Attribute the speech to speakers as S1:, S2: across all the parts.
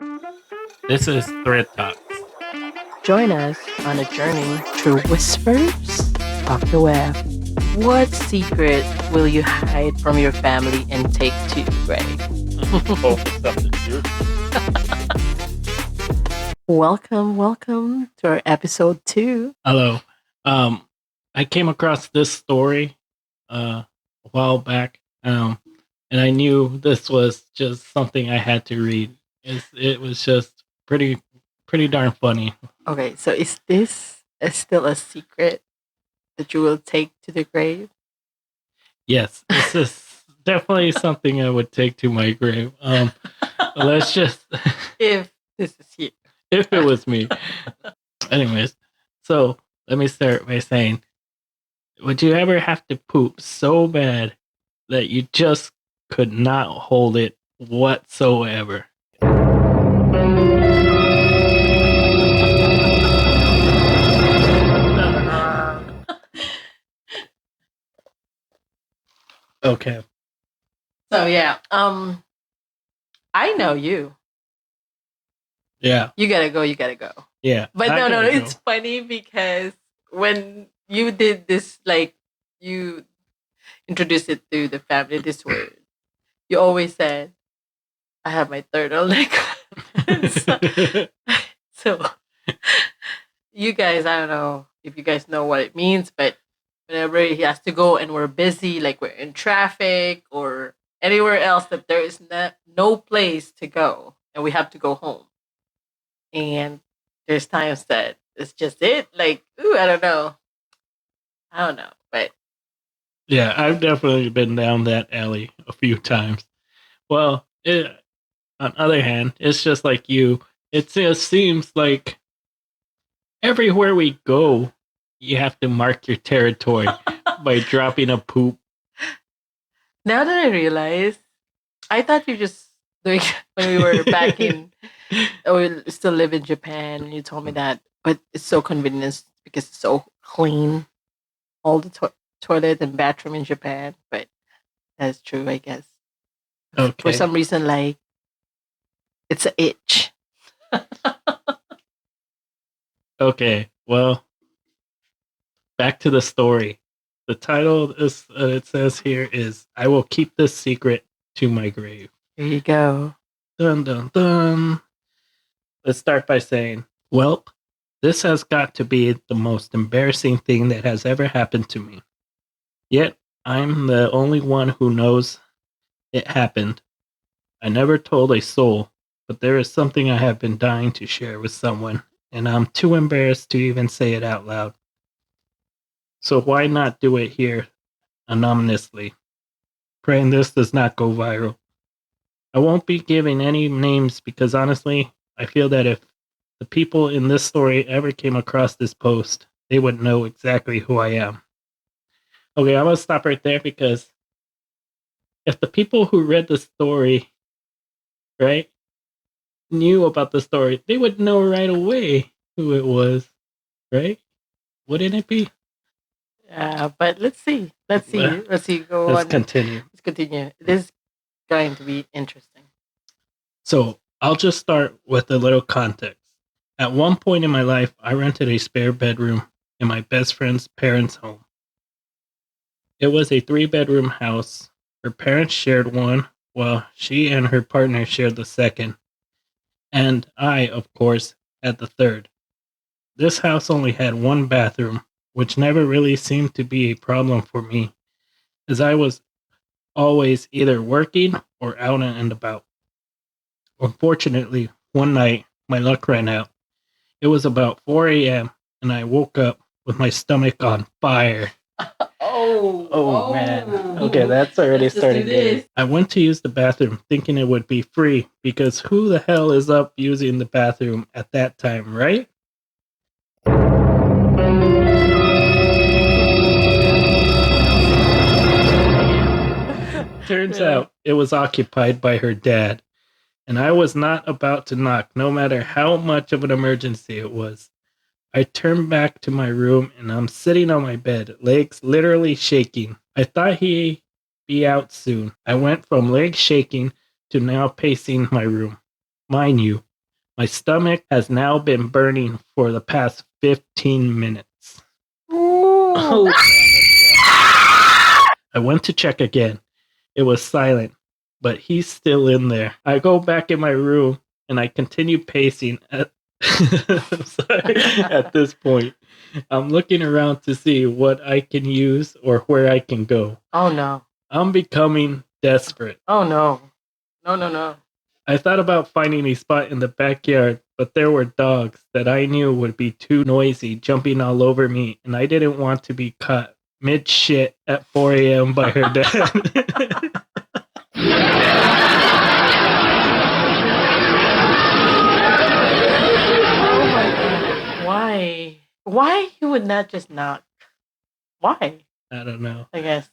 S1: This is ThreadTalkz.
S2: Join us on a journey through whispers of the web. What secret will you hide from your family and take to the grave? Welcome to our episode 2.
S1: Hello. I came across this story a while back, and I knew this was just something I had to read. It was just pretty darn funny.
S2: Okay, so is this still a secret that you will take to the grave?
S1: Yes, this is definitely something I would take to my grave. Let's just
S2: If this is you.
S1: if it was me. Anyways, so let me start by saying, would you ever have to poop so bad that you just could not hold it whatsoever? Okay.
S2: So yeah, I know you.
S1: Yeah.
S2: You gotta go.
S1: Yeah.
S2: But
S1: I
S2: no,
S1: gotta go.
S2: it's funny because when you did this, like you introduced it to the family, this word, you always said, "I have my turtleneck." so you guys, I don't know if you guys know what it means, but whenever he has to go and we're busy, like we're in traffic or anywhere else that there is no place to go and we have to go home. And there's times that it's just it. Like, ooh, I don't know. But
S1: Yeah, I've definitely been down that alley a few times. Well, on the other hand, it's just like you. It just seems like everywhere we go, you have to mark your territory by dropping a poop.
S2: now that I realize, I thought you just doing when we were back in, we still live in Japan. And you told me that, but it's so convenient because it's so clean, all the toilet and bathroom in Japan. But that's true, I guess.
S1: Okay.
S2: For some reason, like it's an itch.
S1: Okay, well, back to the story. The title is it says here is "I will keep this secret to my grave."
S2: There you go.
S1: Dun dun dun. Let's start by saying, "Well, this has got to be the most embarrassing thing that has ever happened to me. Yet I'm the only one who knows it happened. I never told a soul, but there is something I have been dying to share with someone, and I'm too embarrassed to even say it out loud. So why not do it here anonymously? Praying this does not go viral. I won't be giving any names because honestly, I feel that if the people in this story ever came across this post, they would know exactly who I am." Okay, I'm going to stop right there because if the people who read the story, right, knew about the story, they would know right away who it was, right? Wouldn't it be?
S2: Yeah, but let's see. Let's see.
S1: Well,
S2: Let's see. Go
S1: Let's
S2: on.
S1: continue.
S2: Let's continue. This is going to be interesting.
S1: So I'll just start with a little context. At one point in my life, I rented a spare bedroom in my best friend's parents' home. It was a 3-bedroom house. Her parents shared one, while she and her partner shared the second. And I, of course, had the third. This house only had one bathroom, which never really seemed to be a problem for me, as I was always either working or out and about. Unfortunately, one night, my luck ran out. It was about 4 a.m., and I woke up with my stomach on fire. Oh man. Okay, that's already starting good. I went to use the bathroom thinking it would be free because who the hell is up using the bathroom at that time, right? Turns
S2: Really?
S1: out it was occupied by her dad, and I was not about to knock no matter how much of an emergency it was. I turned back to my room and I'm sitting on my bed, legs literally shaking. I thought he'd be out soon. I went from legs shaking to now pacing my room. Mind you, My stomach has now been burning for the past 15 minutes.
S2: Ooh.
S1: I went to check again. It was silent, but he's still in there. I go back in my room and I continue pacing at I'm sorry, at this point. I'm looking around to see what I can use or where I can go.
S2: Oh no.
S1: I'm becoming desperate.
S2: Oh no. No.
S1: I thought about finding a spot in the backyard, but there were dogs that I knew would be too noisy jumping all over me, and I didn't want to be caught mid shit at 4 a.m. by her dad.
S2: Oh my god. Why? Why you would not just knock? Why?
S1: I don't know.
S2: I guess.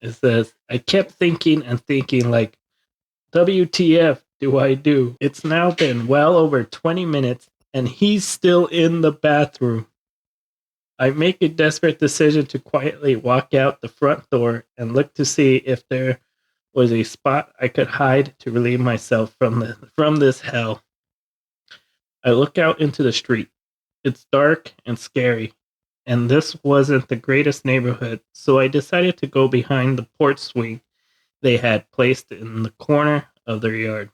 S1: It says, I kept thinking and thinking, like, WTF do I do? It's now been well over 20 minutes and he's still in the bathroom. I make a desperate decision to quietly walk out the front door and look to see if there was a spot I could hide to relieve myself from this hell. I look out into the street. It's dark and scary, and this wasn't the greatest neighborhood, so I decided to go behind the porch swing they had placed in the corner of their yard.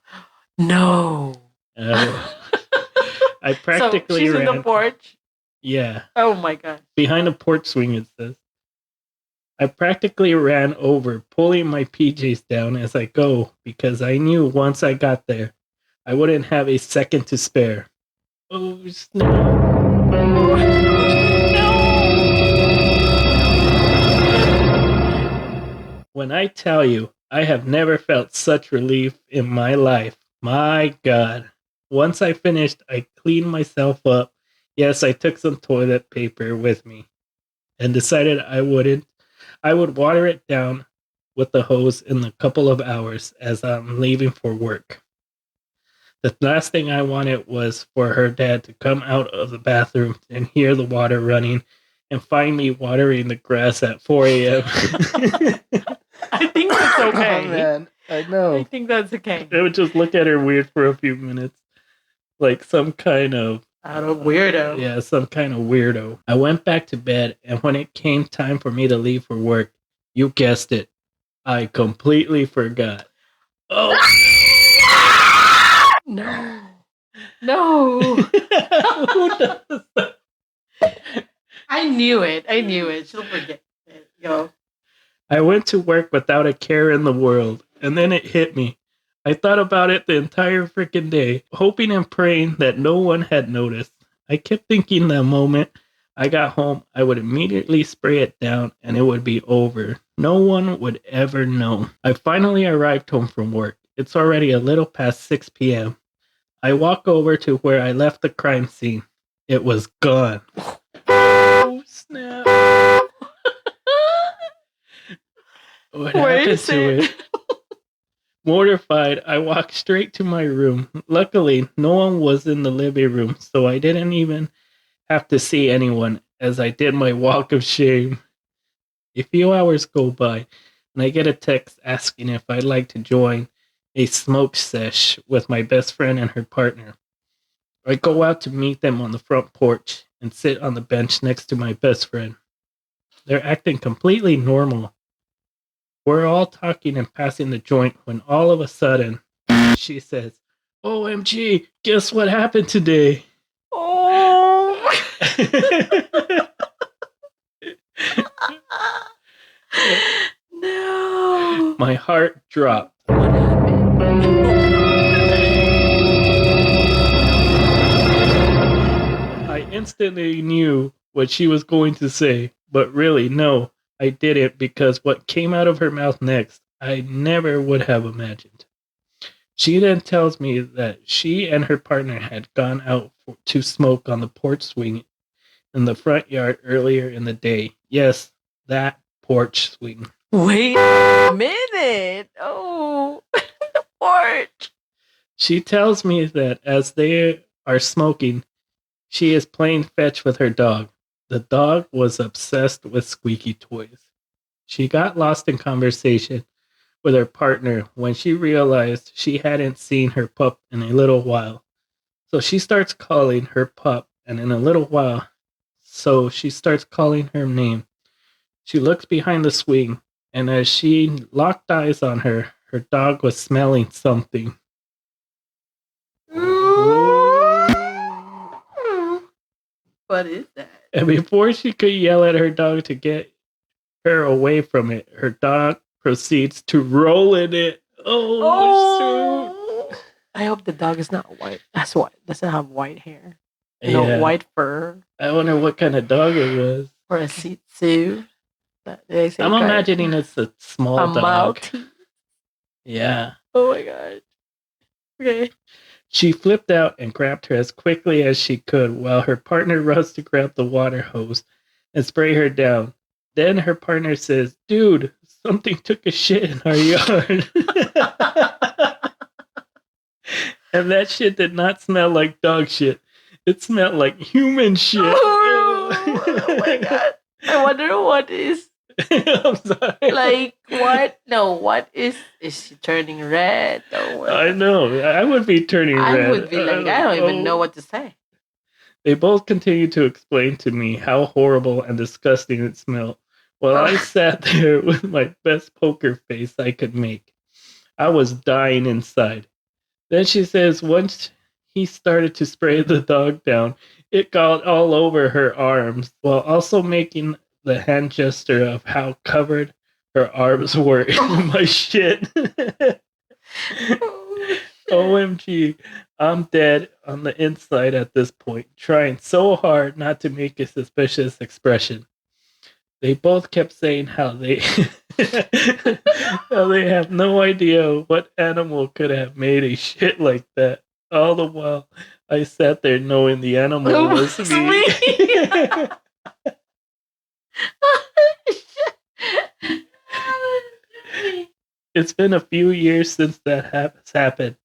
S2: No.
S1: I practically
S2: so she's
S1: ran.
S2: in the porch?
S1: Yeah.
S2: Oh my god.
S1: Behind the porch swing, it says. I practically ran over, pulling my PJs down as I go, because I knew once I got there, I wouldn't have a second to spare. Oh, snap. When I tell you, I have never felt such relief in my life. My God. Once I finished, I cleaned myself up. Yes, I took some toilet paper with me and decided I would water it down with the hose in a couple of hours as I'm leaving for work. The last thing I wanted was for her dad to come out of the bathroom and hear the water running and find me watering the grass at 4 a.m.
S2: I think that's okay.
S1: Oh, man. I know.
S2: I think that's okay.
S1: I would just look at her weird for a few minutes. Like some kind of...
S2: Out of weirdo.
S1: Yeah, some kind of weirdo. I went back to bed, and when it came time for me to leave for work, you guessed it, I completely forgot. Oh!
S2: No. No.
S1: Who does that?
S2: I knew it. She'll forget it. Go.
S1: I went to work without a care in the world, and then it hit me. I thought about it the entire freaking day, hoping and praying that no one had noticed. I kept thinking the moment I got home, I would immediately spray it down and it would be over. No one would ever know. I finally arrived home from work. It's already a little past 6 p.m. I walk over to where I left the crime scene. It was gone. Oh, snap. What happened to it? Mortified, I walked straight to my room. Luckily, no one was in the living room, so I didn't even have to see anyone as I did my walk of shame. A few hours go by, and I get a text asking if I'd like to join a smoke sesh with my best friend and her partner. I go out to meet them on the front porch and sit on the bench next to my best friend. They're acting completely normal. We're all talking and passing the joint when all of a sudden, she says, OMG, guess what happened today?
S2: Oh. No.
S1: My heart dropped.
S2: What happened?
S1: I instantly knew what she was going to say, but really, no, I didn't, because what came out of her mouth next, I never would have imagined. She then tells me that she and her partner had gone out to smoke on the porch swing in the front yard earlier in the day. Yes, that porch swing.
S2: Wait a minute. Oh, the porch.
S1: She tells me that as they are smoking, she is playing fetch with her dog. The dog was obsessed with squeaky toys. She got lost in conversation with her partner when she realized she hadn't seen her pup in a little while. So she starts calling her pup, and in a little while, so she starts calling her name. She looks behind the swing, and as she locked eyes on her, her dog was smelling something.
S2: What is that?
S1: And before she could yell at her dog to get her away from it, her dog proceeds to roll in it. Oh, shoot.
S2: I hope the dog is not white. That's why doesn't have white hair.
S1: Yeah.
S2: White fur.
S1: I wonder what kind of dog it was.
S2: Or a Shih Tzu.
S1: I'm imagining it's a small dog.
S2: Maltese.
S1: Yeah.
S2: Oh my god. Okay.
S1: She flipped out and grabbed her as quickly as she could while her partner rushed to grab the water hose and spray her down. Then her partner says, "Dude, something took a shit in our yard." And that shit did not smell like dog shit. It smelled like human shit.
S2: Oh my god. I wonder what is.
S1: I'm sorry.
S2: Like, what? No, what is she turning red? Or what?
S1: I know. I would be turning red.
S2: I would be like, I don't even know what to say.
S1: They both continued to explain to me how horrible and disgusting it smelled, while I sat there with my best poker face I could make. I was dying inside. Then she says once he started to spray the dog down, it got all over her arms, while also making the hand gesture of how covered her arms were in my shit. OMG, I'm dead on the inside at this point, trying so hard not to make a suspicious expression. They both kept saying how they have no idea what animal could have made a shit like that. All the while, I sat there knowing the animal was me. It's been a few years since that has happened,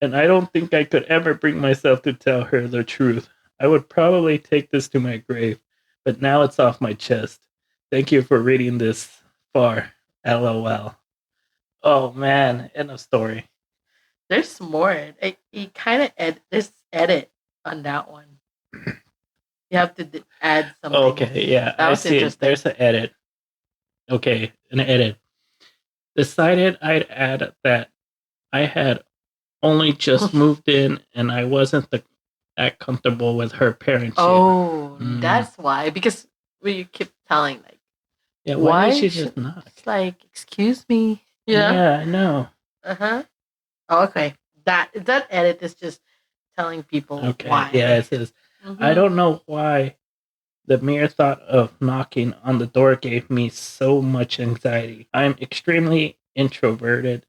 S1: and I don't think I could ever bring myself to tell her the truth. I would probably take this to my grave, but now it's off my chest. Thank you for reading this far. LOL. Oh man, end of story.
S2: There's more. You kind of there's edit on that one. You have to add something.
S1: Okay, yeah, I see it. There's an edit. Okay, an edit. Decided I'd add that I had only just moved in and I wasn't that comfortable with her parenting.
S2: Oh, that's why. Because you keep telling like,
S1: yeah, why did she just knock?
S2: It's like, excuse me.
S1: Yeah, I know.
S2: Oh, okay. That edit is just telling people why.
S1: Yeah, it says, I don't know why the mere thought of knocking on the door gave me so much anxiety. I'm extremely introverted,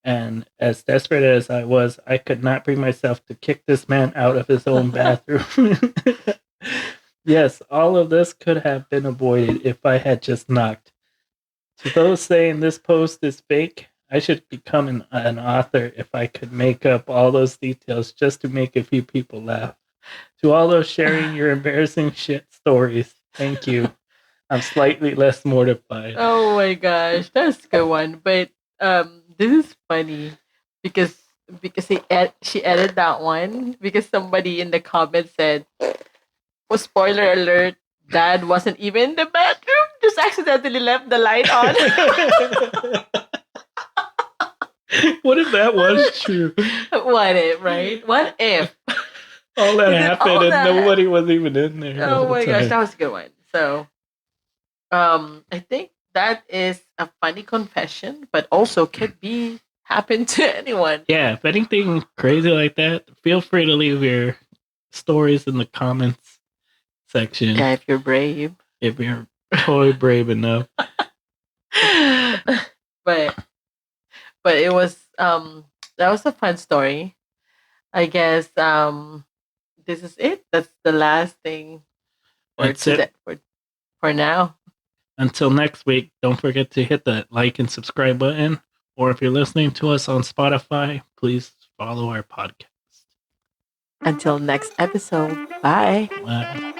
S1: and as desperate as I was, I could not bring myself to kick this man out of his own bathroom. Yes, all of this could have been avoided if I had just knocked. To those saying this post is fake, I should become an author if I could make up all those details just to make a few people laugh. To all those sharing your embarrassing shit stories, thank you. I'm slightly less mortified.
S2: Oh my gosh, that's a good one. But this is funny because she edited that one because somebody in the comments said, "Oh, spoiler alert, Dad wasn't even in the bathroom, just accidentally left the light on."
S1: What if that was true?
S2: What if, right? What if?
S1: All that happened and nobody was even in there.
S2: Oh my gosh, that was a good one. So, I think that is a funny confession, but also could happen to anyone.
S1: Yeah, if anything crazy like that, feel free to leave your stories in the comments section.
S2: Yeah, if you're brave.
S1: If you're totally brave enough.
S2: But it was that was a fun story. I guess this is it. That's the last thing for now.
S1: Until next week, don't forget to hit that like and subscribe button. Or if you're listening to us on Spotify, please follow our podcast.
S2: Until next episode. Bye.
S1: Bye.